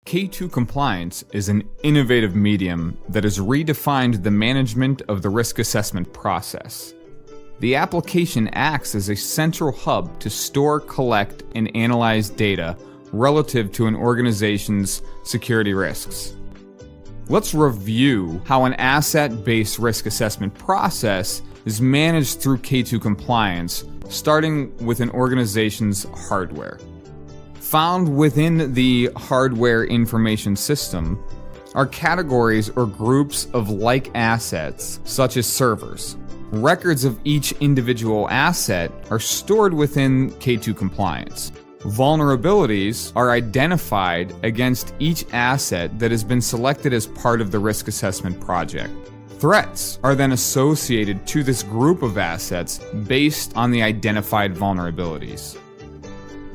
K2 Compliance is an innovative medium that has redefined the management of the risk assessment process. The application acts as a central hub to store, collect, and analyze data relative to an organization's security risks. Let's review how an asset-based risk assessment process is managed through K2 Compliance, starting with an organization's hardware. Found within the hardware information system are categories or groups of like assets, such as servers. Records of each individual asset are stored within K2 Compliance. Vulnerabilities are identified against each asset that has been selected as part of the risk assessment project. Threats are then associated to this group of assets based on the identified vulnerabilities.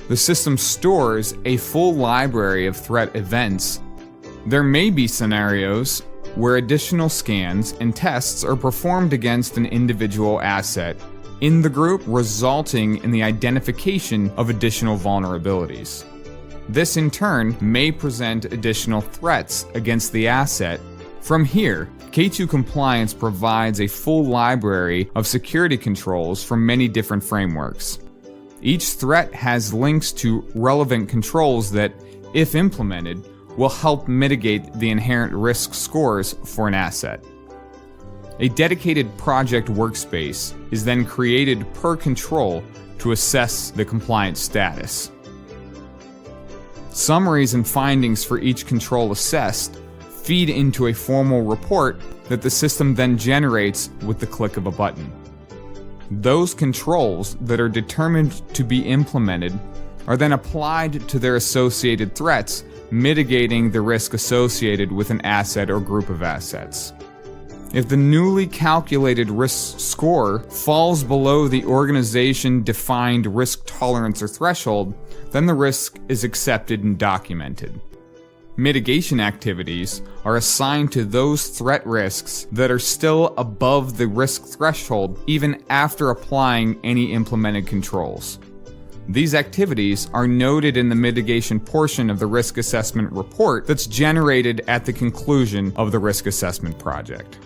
The system stores a full library of threat events. There may be scenarios where additional scans and tests are performed against an individual asset in the group, resulting in the identification of additional vulnerabilities. This in turn may present additional threats against the asset. From here, K2 Compliance provides a full library of security controls from many different frameworks. Each threat has links to relevant controls that, if implemented, will help mitigate the inherent risk scores for an asset. A dedicated project workspace is then created per control to assess the compliance status. Summaries and findings for each control assessed feed into a formal report that the system then generates with the click of a button. Those controls that are determined to be implemented are then applied to their associated threats, mitigating the risk associated with an asset or group of assets. If the newly calculated risk score falls below the organization-defined risk tolerance or threshold, then the risk is accepted and documented. Mitigation activities are assigned to those threat risks that are still above the risk threshold even after applying any implemented controls. These activities are noted in the mitigation portion of the risk assessment report that's generated at the conclusion of the risk assessment project.